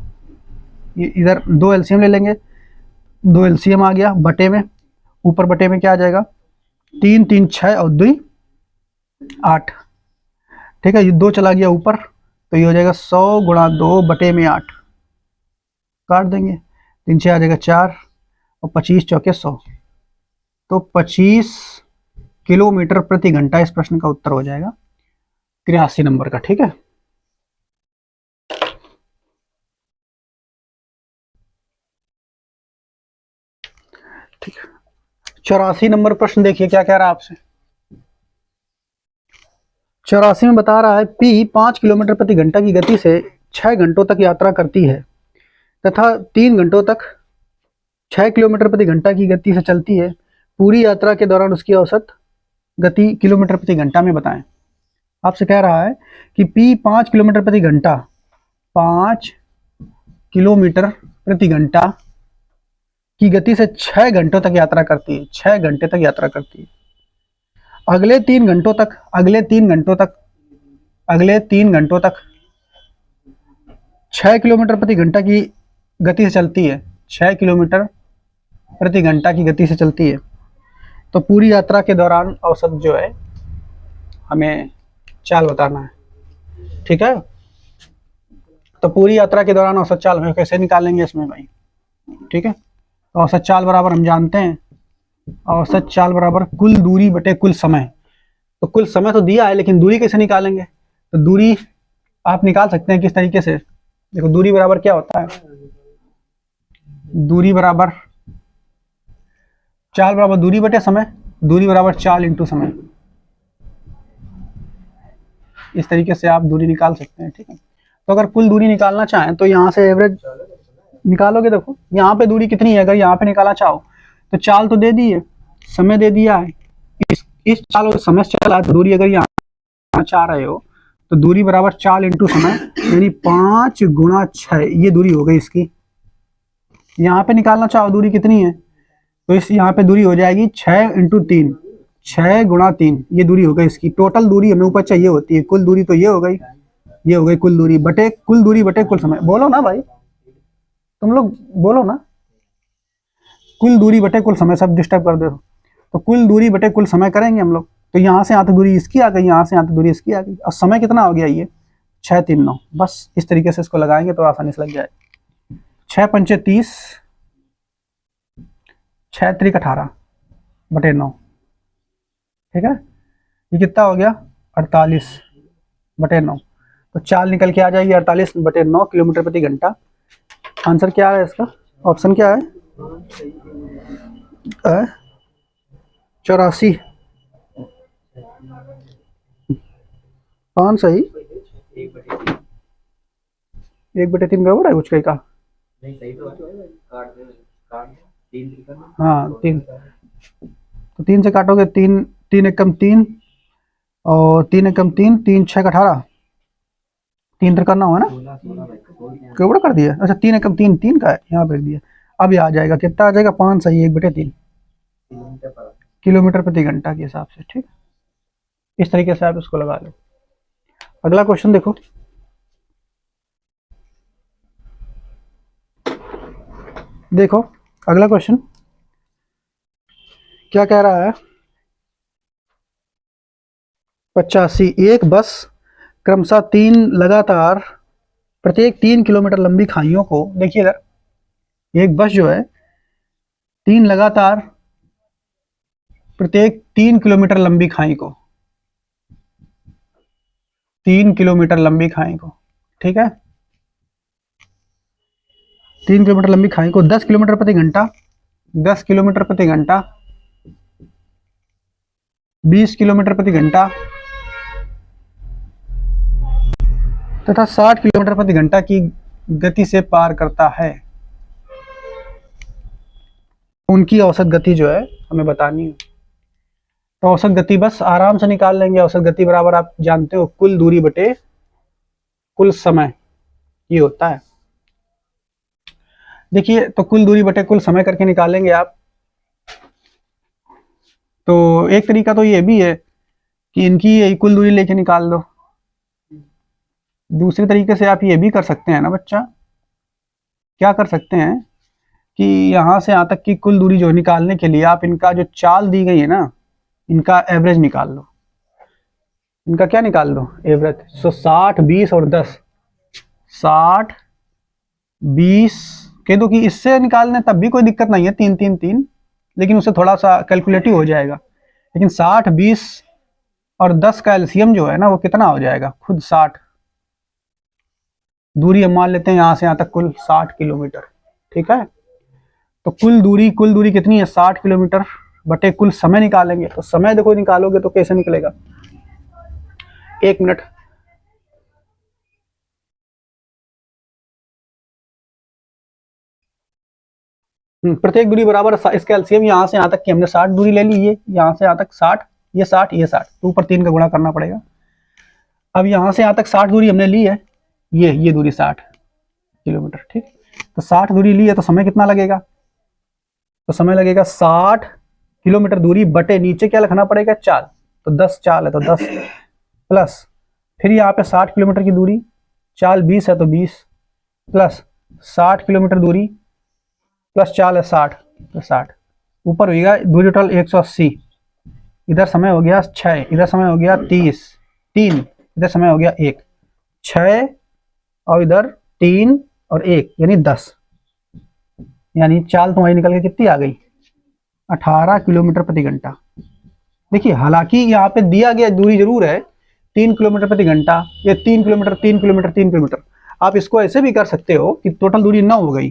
ये इधर 2 एलसीएम ले लेंगे, 2 एलसीएम आ गया बटे में, ऊपर बटे में क्या आ जाएगा, 3 3 6 और 2 8। ठीक है, ये 2 चला गया ऊपर, तो ये हो जाएगा 100 गुणा 2 बटे में 8, काट देंगे, 3 6 आ जाएगा 4 और 25 चौके 100, तो 25 किलोमीटर प्रति घंटा इस प्रश्न का उत्तर हो जाएगा 83 नंबर का। ठीक है, ठीक है, 84 नंबर प्रश्न देखिए क्या कह रहा है आपसे। 84 में बता रहा है P 5 किलोमीटर प्रति घंटा की गति से 6 घंटों तक यात्रा करती है तथा 3 घंटों तक 6 किलोमीटर प्रति घंटा की गति से चलती है। पूरी यात्रा के दौरान उसकी औसत गति किलोमीटर प्रति घंटा में बताएं। आपसे कह रहा है कि P 5 किलोमीटर प्रति घंटा 5 किलोमीटर प्रति घंटा की गति से 6 घंटों तक यात्रा करती है, 6 घंटे तक यात्रा करती है। अगले 3 घंटों तक 6 किलोमीटर प्रति घंटा की गति से चलती है, 6 किलोमीटर प्रति घंटा की गति से चलती है। तो पूरी यात्रा के दौरान औसत जो है हमें चाल बताना है। ठीक है, तो पूरी यात्रा के दौरान औसत चाल हमें कैसे निकालेंगे इसमें भाई। ठीक है, तो औसत चाल बराबर हम जानते हैं औसत चाल बराबर कुल दूरी बटे कुल समय। तो कुल समय तो दिया है, लेकिन दूरी कैसे निकालेंगे? तो दूरी आप निकाल सकते हैं किस तरीके से। देखो दूरी बराबर क्या होता है, दूरी बराबर चाल बराबर दूरी बटे समय, दूरी बराबर चाल इंटू समय। इस तरीके से आप दूरी निकाल सकते हैं, ठीक है। तो अगर कुल दूरी निकालना चाहें तो यहाँ से एवरेज निकालोगे। देखो यहाँ पे दूरी कितनी है, अगर यहाँ पे निकालना चाहो तो चाल तो दे दी है, समय दे दिया है, इस चाल और समय से चला, तो दूरी अगर यहाँ चाह रहे हो तो दूरी बराबर चाल इंटू समय, यानी 5 गुणा 6, ये दूरी हो गई इसकी। यहाँ पे निकालना चाहो दूरी कितनी है, तो इस यहाँ पे दूरी हो जाएगी 6 इंटू 3, 6 गुणा 3, ये दूरी हो गई इसकी। टोटल दूरी हमें ऊपर चाहिए होती है, कुल दूरी तो ये हो गई, ये हो गई कुल दूरी बटे कुल समय। बोलो ना भाई, तुम लोग बोलो ना, कुल दूरी बटे कुल समय, सब डिस्टर्ब कर दे हो। तो कुल दूरी बटे कुल समय करेंगे हम लोग। तो यहाँ से यहाँ तक दूरी इसकी आ गई, यहाँ से यहाँ तक दूरी इसकी आ गई, और समय कितना हो गया ये 6 3 9। बस इस तरीके से इसको लगाएंगे तो आसानी से लग जाएगा। 6 पंचे 30, 6 त्रिक 18 बटे 9, ठीक है। ये कितना हो गया 48 बटे 9। तो चाल निकल के आ जाएगी 48 बटे 9 किलोमीटर प्रति घंटा। आंसर क्या है इसका, ऑप्शन क्या है 84। 5 सही, 1/3 गड़बड़ है कुछ कहीं का। हाँ 3, तो 3 से काटोगे 3, 3 एकम 3 और 3 एकम 3, 3 6 18, 3 तो करना होगा ना, गड़बड़ कर दिया। अच्छा 3 एकम 3, 3 का है यहाँ पे दिया। अब ये आ जाएगा कितना आ जाएगा 5 सही, 1/3 किलोमीटर प्रति घंटा के हिसाब से, ठीक। इस तरीके से आप इसको लगा लो। अगला क्वेश्चन देखो, देखो अगला क्वेश्चन क्या कह रहा है। 85, एक बस क्रमशः 3 लगातार प्रत्येक 3 किलोमीटर लंबी खाइयों को, देखिए इधर, एक बस जो है 3 लगातार प्रत्येक 3 किलोमीटर लंबी खाई को, 3 किलोमीटर लंबी खाई को, ठीक है, 3 किलोमीटर लंबी खाई को 10 किलोमीटर प्रति घंटा, 10 किलोमीटर प्रति घंटा, 20 किलोमीटर प्रति घंटा तथा 60 किलोमीटर प्रति घंटा की गति से पार करता है। उनकी औसत गति जो है हमें बतानी है। तो औसत गति बस आराम से निकाल लेंगे। औसत गति बराबर आप जानते हो कुल दूरी बटे कुल समय, ये होता है। देखिए तो कुल दूरी बटे कुल समय करके निकालेंगे आप। तो एक तरीका तो ये भी है कि इनकी कुल दूरी लेके निकाल दो। दूसरे तरीके से आप ये भी कर सकते हैं ना बच्चा, क्या कर सकते हैं कि यहाँ से यहाँ तक की कुल दूरी जो निकालने के लिए आप इनका जो चाल दी गई है ना, इनका एवरेज निकाल लो। इनका क्या निकाल दो, एवरेज। सो 60 20 और 10, 60 20 कह दो कि इससे निकालने तब भी कोई दिक्कत नहीं है, 3 3 3, लेकिन उससे थोड़ा सा कैलकुलेटिव हो जाएगा। लेकिन 60 20 और 10 का एलसीएम जो है ना वो कितना हो जाएगा, खुद 60। दूरी हम मान लेते हैं यहाँ से यहाँ तक कुल 60 किलोमीटर, ठीक है। तो कुल दूरी कितनी है 60 किलोमीटर बटे कुल समय निकालेंगे। तो समय देखो निकालोगे तो कैसे निकलेगा, 1 मिनट। प्रत्येक दूरी बराबर इसका एलसीएम यहाँ से यहाँ तक की हमने 60 दूरी ले ली है, यहाँ से यहाँ तक 60, ये 60 ये 60, तो ऊपर 3 का गुणा करना पड़ेगा। अब यहाँ से यहाँ तक 60 दूरी हमने ली है, ये दूरी 60 किलोमीटर, ठीक। तो 60 दूरी ली है तो समय कितना लगेगा, तो समय लगेगा 60 किलोमीटर दूरी बटे नीचे क्या लिखना पड़ेगा चाल, तो 10 चाल है तो 10 प्लस फिर यहाँ पे 60 किलोमीटर की दूरी, चाल 20 है तो 20 प्लस 60 किलोमीटर दूरी प्लस चाल है 60 तो 60, ऊपर होगा दूरी टोटल 180। इधर समय हो गया 6, इधर समय हो गया 30 3, इधर समय हो गया 1 6 और इधर 3 और 1 यानी 10, यानी चाल तुम्हारी निकल के कितनी आ गई 18 किलोमीटर प्रति घंटा। देखिए हालांकि यहाँ पे दिया गया दूरी जरूर है 3 किलोमीटर प्रति घंटा, या 3 किलोमीटर 3 किलोमीटर 3 किलोमीटर। आप इसको ऐसे भी कर सकते हो कि टोटल दूरी 9 हो गई,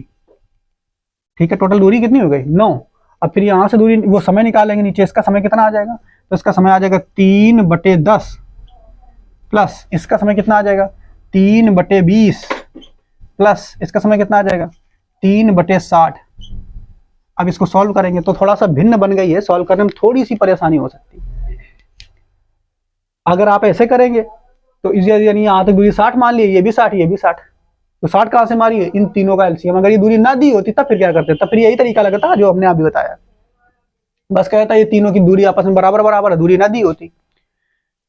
ठीक है, टोटल दूरी कितनी हो गई 9। अब फिर यहाँ से दूरी वो समय निकालेंगे नीचे, इसका समय कितना आ जाएगा, तो इसका समय आ जाएगा 3/10 प्लस इसका समय कितना आ जाएगा 3/20 प्लस इसका समय कितना आ जाएगा 3/60। अब इसको सॉल्व करेंगे तो थोड़ा सा भिन्न बन गई है, सॉल्व करने में थोड़ी सी परेशानी हो सकती है। अगर आप ऐसे करेंगे तो यानी यहाँ तक दूरी 60 मान ली, ये भी 60 ये भी 60, तो 60 कहाँ से मारी है, इन तीनों का एलसीएम। अगर ये दूरी ना दी होती तब फिर क्या करते, तब फिर यही तरीका लगता जो हमने अभी बताया, बस कहता ये तीनों की दूरी आपस में बराबर बराबर है, दूरी ना दी होती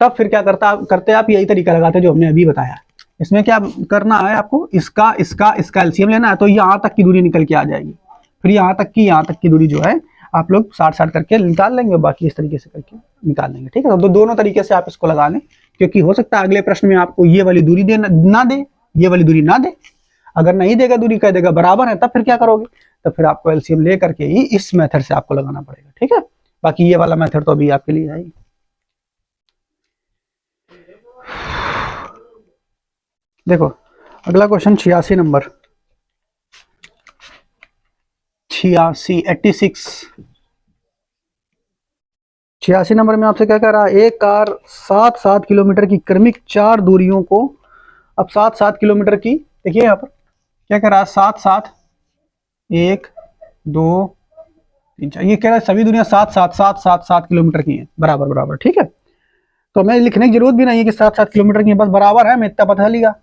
तब फिर क्या करते आप यही तरीका लगाते जो हमने अभी बताया। इसमें क्या करना है आपको, इसका इसका इसका एलसीएम लेना है, तो यहाँ तक की दूरी निकल के आ जाएगी, फिर यहाँ तक की दूरी जो है आप लोग 60-60 करके निकाल लेंगे, बाकी इस तरीके से करके निकाल लेंगे, ठीक है। तो दोनों तरीके से आप इसको लगा लें, क्योंकि हो सकता है अगले प्रश्न में आपको ये वाली दूरी ना दे, ये वाली दूरी ना दे। अगर नहीं देगा दूरी कह देगा बराबर है, तब फिर क्या करोगे, तब फिर आपको एलसीएम ले करके ही इस मेथड से आपको लगाना पड़ेगा, ठीक है। बाकी ये वाला मेथड तो अभी आपके लिए है ही। देखो अगला क्वेश्चन 86 नंबर, 86 नंबर में आपसे क्या कह रहा है, एक कार 7-7 किलोमीटर की क्रमिक 4 दूरियों को, अब 7-7 किलोमीटर की, देखिए यहाँ पर क्या कह रहा है 7-7 1 2 3 4, ये कह रहा है सभी दूरियां 7-7 किलोमीटर की हैं, बराबर बराबर, ठीक है। तो हमें लिखने की जरूरत भी नहीं है कि 7-7 किलोमीटर की, बस बराबर है, मैं इतना पता लिया।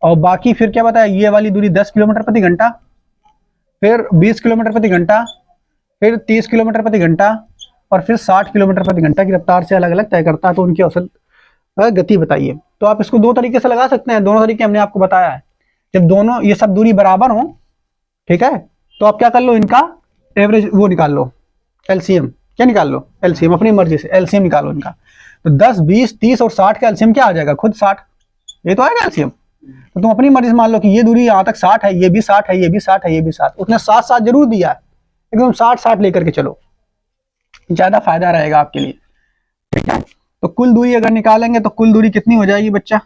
और बाकी फिर क्या बताया, ये वाली दूरी 10 किलोमीटर प्रति घंटा, फिर 20 किलोमीटर प्रति घंटा, फिर 30 किलोमीटर प्रति घंटा, और फिर 60 किलोमीटर प्रति घंटा की रफ्तार से अलग अलग तय करता है, तो उनकी औसत गति बताइए। तो आप इसको दो तरीके से लगा सकते हैं, दोनों तरीके हमने आपको बताया है। जब दोनों ये सब दूरी बराबर हो, ठीक है, तो आप क्या कर लो, इनका एवरेज वो निकाल लो, एलसीएम। क्या निकाल लो, एलसीएम, अपनी मर्जी से एलसीएम निकालो इनका। तो 10 20 30 और 60 का एलसीएम क्या आ जाएगा, खुद 60, ये तो आएगा एलसीएम। तो तुम अपनी मर्जी से मान लो कि ये दूरी यहाँ तक 60 है, ये भी 60 है, ये भी 60 है, ये भी 60, उसने 60-60 जरूर दिया है, एकदम 60-60 लेकर के चलो, ज्यादा फायदा रहेगा आपके लिए, ठीक है। तो कुल दूरी अगर निकालेंगे तो कुल दूरी कितनी हो जाएगी बच्चा,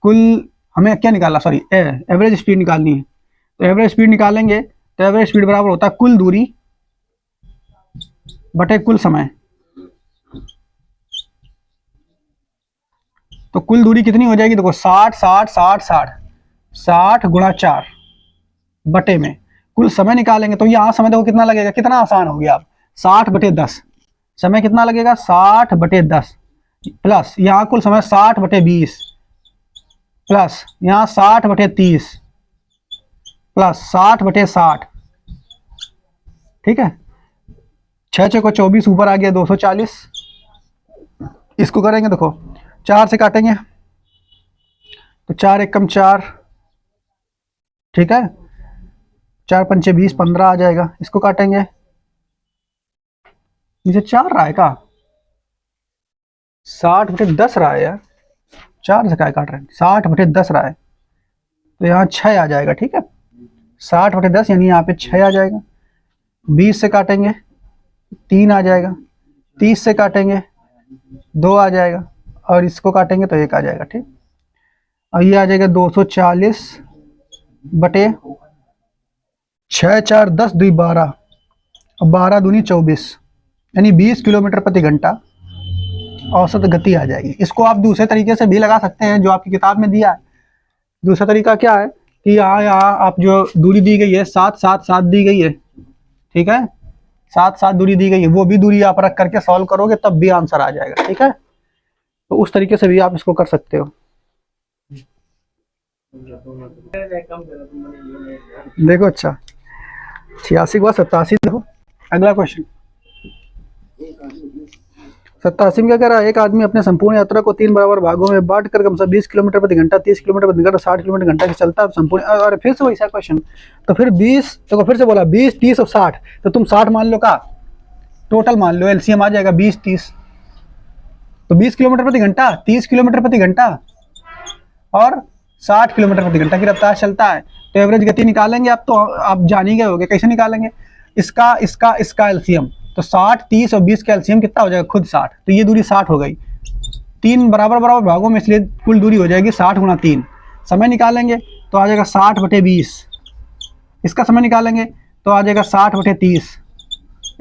कुल हमें क्या निकालना, सॉरी एवरेज स्पीड निकालनी है। तो एवरेज स्पीड निकालेंगे तो एवरेज स्पीड बराबर होता है कुल दूरी बटे कुल समय। तो कुल दूरी कितनी हो जाएगी, देखो 60 गुणा 4 बटे में कुल समय निकालेंगे, तो यहाँ समय देखो कितना लगेगा, कितना आसान हो गया। आप 60/10 समय कितना लगेगा, 60/10 प्लस यहाँ कुल समय 60/20 प्लस यहाँ 60/30 प्लस 60/60, ठीक है। 6 को 24 ऊपर आ गया 240। इसको करेंगे, देखो 4 से काटेंगे तो 4 एकम 4, ठीक है, 4 पंचे 20 15 आ जाएगा। इसको काटेंगे, नीचे 4 रहा है का, 60/10 रहा है यार, 4 से क्या काट रहे हैं, 60/10 रहा है, तो यहाँ 6 आ जाएगा, ठीक है। 60/10 यानी यहाँ पे 6 आ जाएगा। 20 से काटेंगे 3 आ जाएगा, 30 से काटेंगे 2 आ जाएगा, और इसको काटेंगे तो 1 आ जाएगा, ठीक। और ये आ जाएगा 240 बटे 6 4 10 2 12 और 12 दूनी 24, यानी 20 किलोमीटर प्रति घंटा औसत गति आ जाएगी। इसको आप दूसरे तरीके से भी लगा सकते हैं जो आपकी किताब में दिया है। दूसरा तरीका क्या है कि यहाँ आप जो दूरी दी गई है 7-7-7 दी गई है, ठीक है, 7-7 दूरी दी गई है, वो भी दूरी आप रख करके सॉल्व करोगे तब भी आंसर आ जाएगा, ठीक है। तो उस तरीके से भी आप इसको कर सकते हो। देखो अच्छा 86 के बाद 87 देखो, अगला क्वेश्चन 87 में क्या कह रहा है, एक आदमी अपने संपूर्ण यात्रा को 3 बराबर भागों में बांट कर क्रमशः 20 किलोमीटर प्रति घंटा 30 किलोमीटर प्रति घंटा 60 किलोमीटर घंटा से चलता है संपूर्ण। और फिर से वैसा क्वेश्चन, तो फिर 20 देखो फिर से बोला 20 30 और 60, तो तुम 60 मान लो, का टोटल मान लो, एलसीएम आ जाएगा 20 30, तो 20 किलोमीटर प्रति घंटा 30 किलोमीटर प्रति घंटा और 60 किलोमीटर प्रति घंटा की रफ्तार चलता है। तो एवरेज गति निकालेंगे आप, तो आप जान ही गए होगे कैसे निकालेंगे, इसका इसका इसका एलसीएम। तो 60, 30 और 20 का एलसीएम कितना हो जाएगा, खुद 60। तो ये दूरी 60 हो गई। 3 बराबर बराबर भागों में, इसलिए कुल दूरी हो जाएगी 60 गुणा 3। समय निकालेंगे तो आ जाएगा 60/20। इसका समय निकालेंगे तो आ जाएगा 60/30।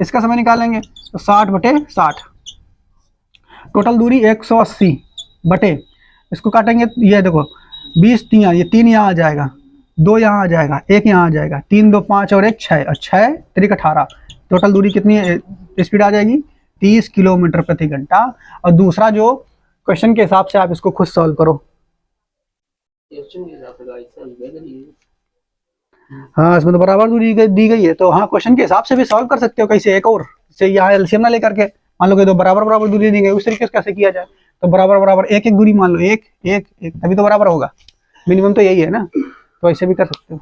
इसका समय निकालेंगे तो 60/60। टोटल दूरी 180 बटे, इसको काटेंगे, ये देखो 20 3, ये 3 यहाँ आ जाएगा, 2 यहाँ आ जाएगा, 1 यहाँ आ जाएगा, 3 2 5 और 1 6, और 6 3 18। टोटल दूरी कितनी स्पीड आ जाएगी, 30 किलोमीटर प्रति घंटा। और दूसरा जो क्वेश्चन के हिसाब से आप इसको खुद सॉल्व करो। हाँ, इसमें तो बराबर दूरी दी गई है, तो हाँ क्वेश्चन के हिसाब से भी सॉल्व कर सकते हो। कैसे, एक और से यहाँ एलसीएम ना लेकर के, मान लो कि दो बराबर बराबर दूरी दी गई, उस तरीके से कैसे किया जाए। तो बराबर बराबर एक एक दूरी मान लो, एक एक एक, तभी तो बराबर होगा। मिनिमम तो यही है ना, तो ऐसे भी कर सकते हो।